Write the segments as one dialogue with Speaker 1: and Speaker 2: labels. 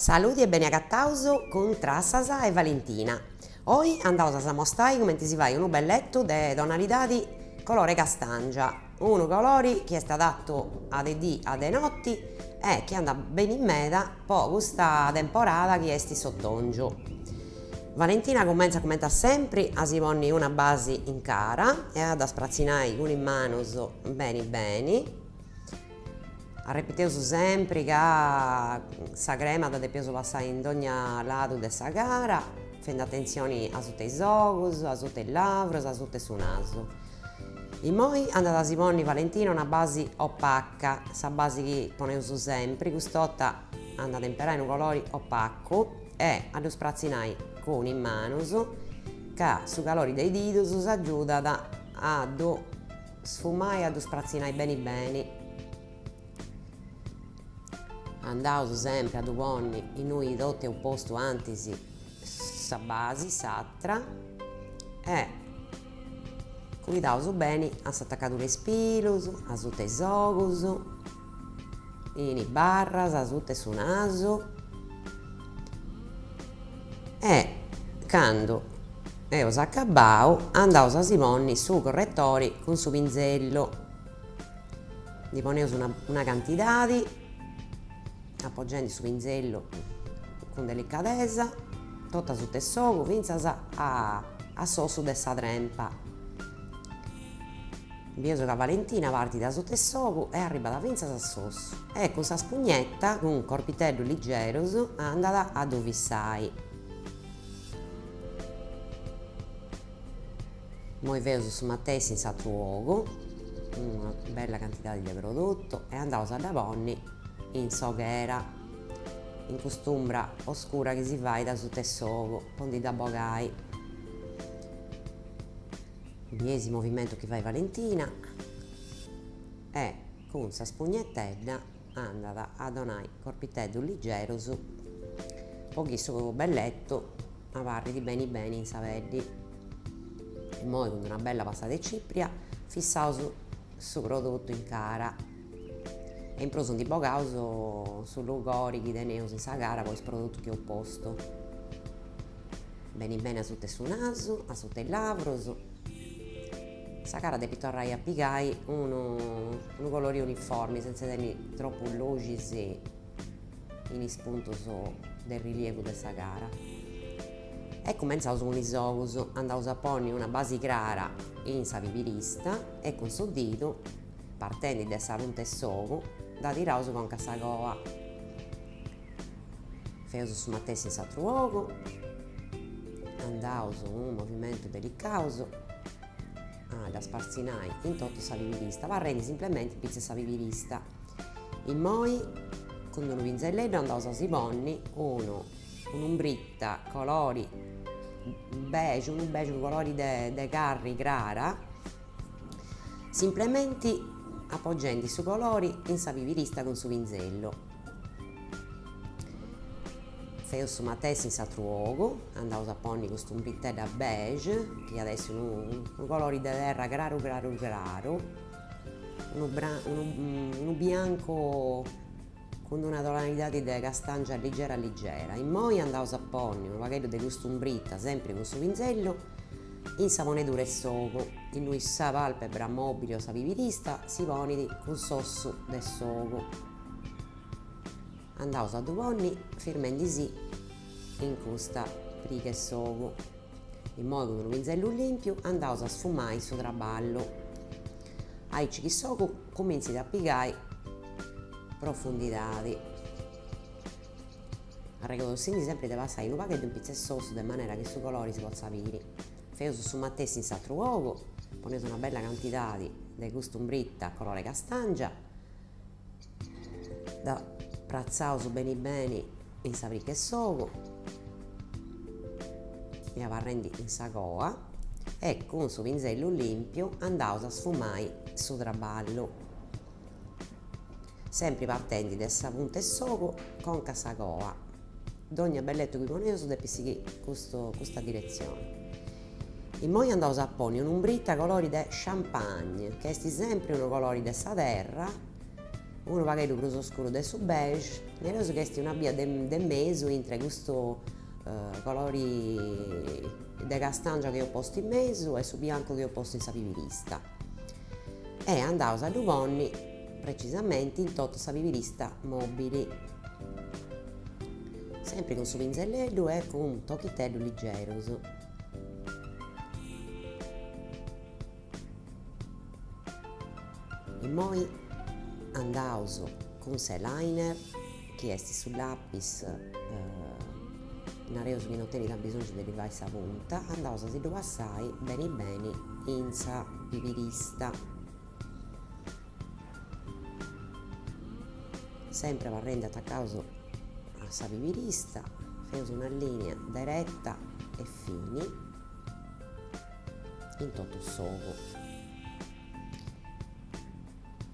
Speaker 1: Saluti e bene a cattauso con Trassasa e Valentina. Oggi andiamo a mostrare come si fa un belletto di tonalità di colore castangia, uno colore che è adatto a dei a dei notti e che anda bene in meta per questa temporada che è sottonggio. Valentina comincia come sempre a si pone una base in cara e ad sprazzinare con in mano bene. A ripetere sempre che sa crema da peso passare in ogni lato della gara, facendo attenzione a tutti i occhi, a tutti i labbra, a tutti sul naso. E poi andate a si pone Valentina una base opaca, questa base che ponemo sempre, quest'otta andate a temperare un colore opaco e a sprazzinare con in mano che su calore dei diti si aiuta a sfumare e a sprazzinare bene. Andavo sempre a duponni in noi dotti opposto antisi sa base, s'altra e cuidavo bene a s'attaccare le spilus, a tutte i occhi, in barras, a tutte su naso e quando io s'accabavo andavo a simonni su correttori con su pinzello, li ponevo una quantità appoggiando su pinzello con delicatezza tutta su tessoco finza a sosso dessa trempa. Bioso che Valentina parti da su tessoco e arriva da finza a sosso e con sa spugnetta con un corpitello leggero andata a dovissai. Poi vedo su mattessi in s'altro uovo una bella quantità di prodotto e andavo a davonni in soghera, in quest'ombra oscura che si va da su tessoco, pondi da bogai. Biesi movimento che fai Valentina e con sa spugnettella andata a donare corpitello leggero su pochissimo belletto a varri di bene in savelli e poi con una bella passata di cipria fissavo su prodotto in cara e in proso di bogauso su lugori che tenevo in sa gara poi il prodotto che ho posto bene a tutte su naso, a tutte i lavros. Sa cara devi tornare a piegare un colore uniforme senza tenere troppo luci in spunto del rilievo della gara. E cominciavo con i occhi, andavo a porre una base chiara in sa vivirista e con il dito partendo da sa punta e soco da tirare con cassagoa. Feso su mattessi in s'altro uovo, andavo su un movimento delicato da sparzinare in tutto sa vivirista, varrendi semplicemente pizza sa vivirista. E poi con un pinzelletto andavo a si ponni un'ombritta colori beige, un colore de carri grara, semplicemente appoggiando su colori in sa vivirista con su pinzello. Feo su mattessi in s'altro uovo, andavo a ponni questo ombrittello beige, che adesso è un colore di terra graro, uno bianco con una tonalità di castangia leggera. E poi andavo a ponni un pacchetto di questo ombritta, sempre con su pinzello, in saponetura e soco, in cui sa palpebra mobile o sa vivirista si pone con sosso del soco. Andavo a duponni firmendisi in questa riga e soco. In modo con un pinzello limpio andavo a sfumare su traballo. Ai che soco cominci a piegare profondità. A regola sempre deve passare in un pacchetto un pizzetto sosso in maniera che su colori si possa avere. Feso su mattessi in s'altro uovo, ponete una bella quantità di questo ombritta colore castangia, da prazzao su bene in sa brica e soco, e avarrendi in sa coa e con su pinzello limpio andavo a sfumare su traballo, sempre partendo da sa punta e soco con cassacoa. D'ogni belletto che ponevo deve seguire questa direzione. E poi andavo a porre un'ombritta colori di champagne, che è sempre un colore della terra, unu pagheddu prus oscuru de su beige, nareus chi est una via de mesu intre custu colori de castangia che ho posto in mesu e su bianco che ho posto in sa pivirista, e andaus a ddu ponni precisamente in totu sa pivirista mobili, sempre con su pinzelleddu e con un tocchiteddu ligerus. Poi andaus con s'eyeliner chi est su lapis, nareus chi non tenet bisogno de arrivare sa punta, andaus a si ddu passare beni beni in sa pivirista, sempre parrende attaccaus a sa pivirista, feus una linea diretta e fini in totu s'ogu.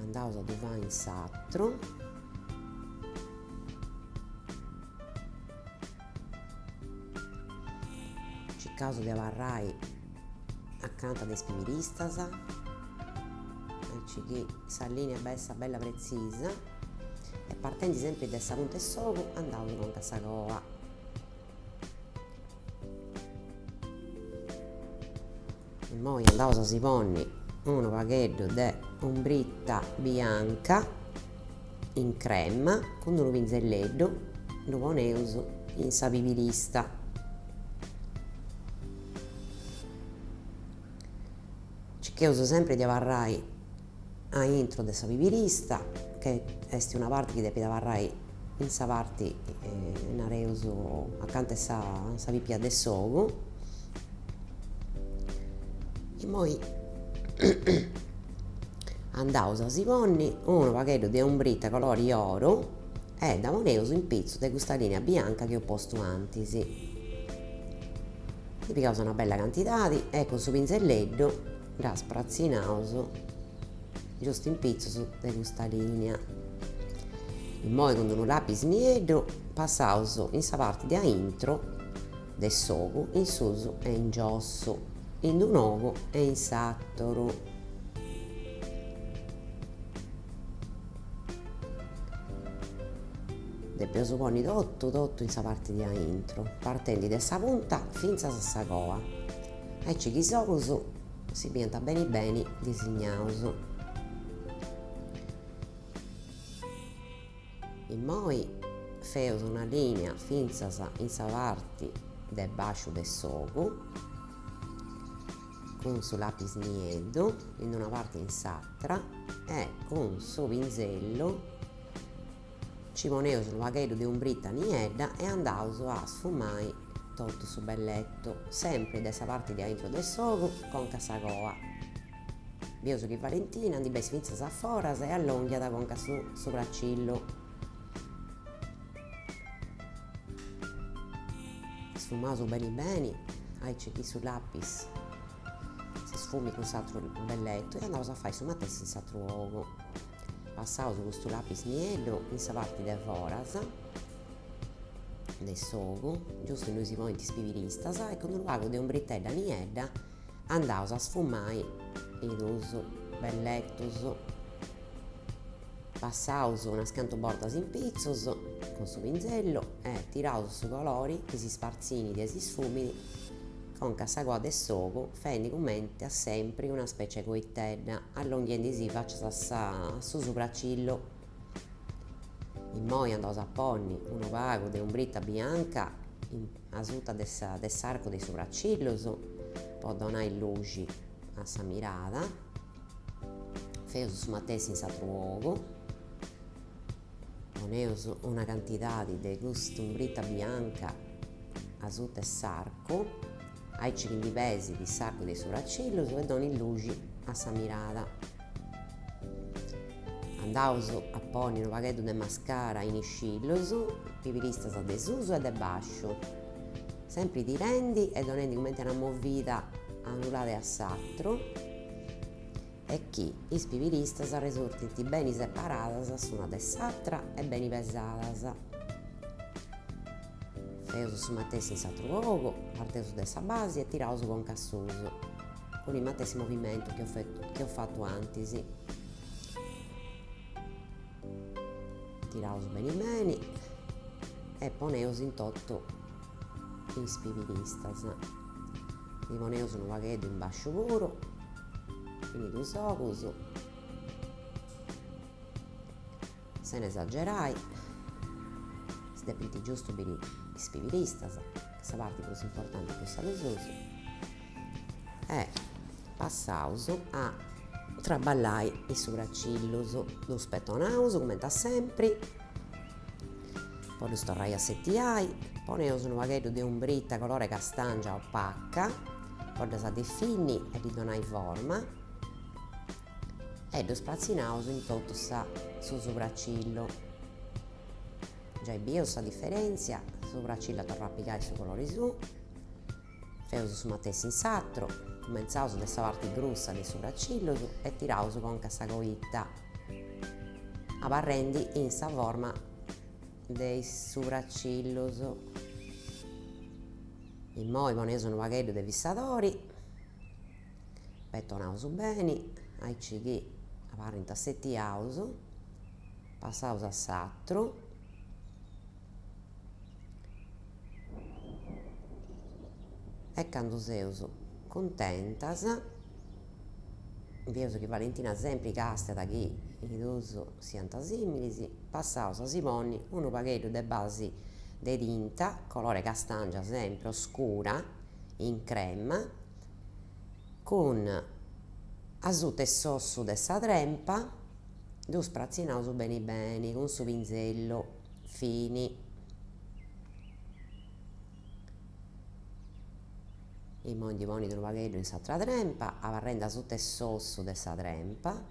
Speaker 1: Andaus a ddu fare in s'atru, circaus de abarrai accanto a de piviristas, chi sa linea bessa bella prezisa, e partendo sempre da sa punta e s'ogu andaus conca sa coa. E poi andaus a si ponni unu pagheddu de ombritta bianca in crema con unu pinzelleddu, lu poneus in sa pivirista. Cercheus sempre di abarrai a intro de sa pivirista, che est una parte chi depit abarrai in sa parte nareus accanto a sa pipia de s'ogu, e poi andaus a si ponni unu pagheddu de ombritta colore oro e da poneus in pizzu de custa linea bianca che ho posto antis. Li pigaus una bella quantidade e con su pinzelleddu la sprazzinaus giusto in pizzu de custa linea. E poi con unu lapis nieddu passaus in sa parte de intro de s'ogu, in susu e in giossu, in dun ogu e in s'attoru. Depius ponni totu in sa parte de intro, partendo de sa punta finzas a sa coa, e chi s'ogus si piant beni beni disignaus. E poi feus una linea finzas in sa parte de basciu de s'ogu con su lapis nieddu in una parte in s'atra, e con su pinzellu ci poneus unu pagheddu de ombritta niedda e andaus a sfumare totu su belletto, sempre de sa parte de intro de s'ogu conca sa coa. Bius chi Valentina andi bes finzas a foras e allonghiat conca su sopraccillu. Sfumaus beni beni, aici chi su lapis si sfumi con s'atru belletto, e andaus a fare su matessi in s'atru ogu. Passaus custu lapis nieddu in sa parte de foras de s'ogu, giusto in si point is piviristas, e con unu pagu de ombritedda niedda andaus a sfumare i dus bellettus. Passaus unas cantu bordas in pizzus con su pinzello e tiraus su colori chi si sparzini de si sfumini conca sa coa de s'ogu, fendi comente a sempre una specie coitedda, allonghiende si faccias a su sopraccillu. E poi andaus a ponni unu pagu de ombritta bianca a sutta de s'arco dei sopraccillus, po donare luci a sa mirada. Feus su matessi in s'atru ogu, poneus una quantidade de custa ombritta bianca a sutta de s'arco, aici quindi pesi di s'arco dei sopraccillus, e doni luci a sa mirada. Andaus a ponni unu pagheddu de mascara in iscillus, piviristas de susu e de basciu, sempre tirendi e donendi comente una movida a unu ladu e a s'atru, e chi is piviristas resurtint beni separadas s'una de s'atra e beni pesadas. Feus su matessi in s'atru ogu, parteus de sa base e tiraus conca susu, con il matessi movimento che ho fatto antis. tiraus bene bene e poneus in toto is pipilistas. Li poneus unu pagheddu in basciu puru, finidu s'ocus, sen esagerai, si depint giustu biri is pipilistas, sa parte prus importante pius sa los usu, e passaus a traballai is subracillus, los petonaus comente a sempre, poi los torrai a settiai, poneus unu pagheddu de umbrita colore castangia opaca, poi los addefini e li donai forma e los prazzinaus in totu su sobracillo. Già bieus sa differenzia, su sobracillo torra a pigai su colore su, feus su matessi in s'atro, cumenzaus de sa parte grussa de sobracillos e tiraus conca sa coitta, abarrendi in sa forma dei sobracillos. Immoi poneus unu pagheddu de fissadori, petonaus bene, aici chi aparrint assettiaus, passaus a s'atru, e cando seus contentas, bieus chi Valentina sempre castet chi i dus siant similis, passaus a si ponni unu pagheddu de basi de tinta, colore castangia sempre oscura, in crema, con asciutto e sossu de sa trempa, dus prazzinaus bene bene, con su pinzello fini. Immoi ndi ponit unu pagheddu in s'atra trempa, abarrende asciutto e sossu de sa trempa,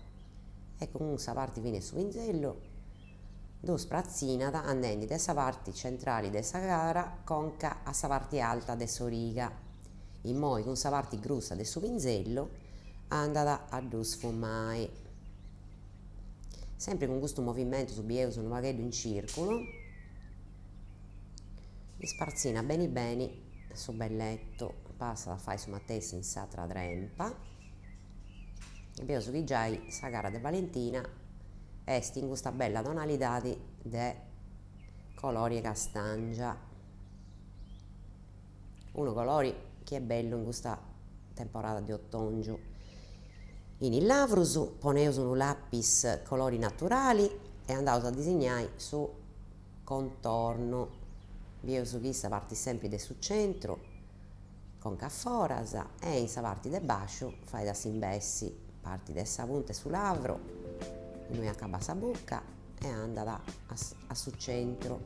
Speaker 1: e con sa parte fine de su pinzello dus prazzinat andendi de sa parte centrale de sa cara conca a sa parte alta de s'origa. Immoi con sa parte grussa de su pinzello andat a ddu sfumare. Sempre con custu movimentu subieus unu pagheddu in circulu, isparzina bene bene su belletto, passat a fare su matessi in s'atra trempa, e bieus chi giai sa cara de Valentina est in custa bella tonalidade de colore castangia, unu colore chi è bello in questa temporada di ottongiu. In il lavrus poneus unu lapis colori naturali e andaus a disegnare su contorno, bieus chi sa parte sempre de su centru con caforas e in sa parte de basciu fai da s'imbessi, parti de sa punta e su lavro, inui acaba sa bucca e andat a su centru,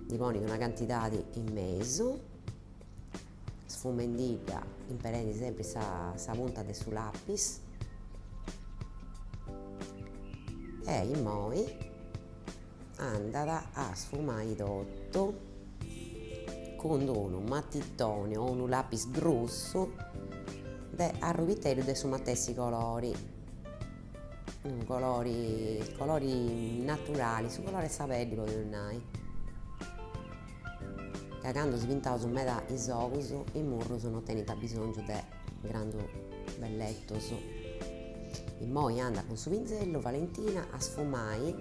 Speaker 1: li ponit una quantidade in mesu, sfumendida, imperendi sempre sa punta de su lapis, e immoi andat a sfumare totu con unu matitone o unu lapis grossu de arrubiteddu de su matessi colori, colori naturali, su colore sa peddi podimus nai, ca cando si pintaus meda is ocus, i murrus non tenint bisongiu de grandu bellettos. Immoi andat con su pinzello Valentina a sfumare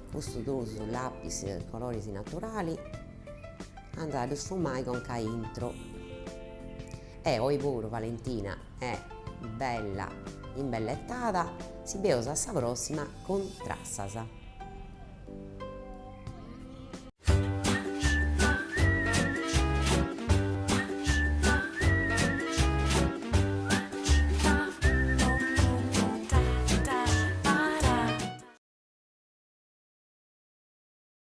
Speaker 1: custu dus lapis coloris naturali, andat a sfumare con ca intro, e oi puru Valentina è bella imbellettata. Si beus a sa prossima con Trassasa.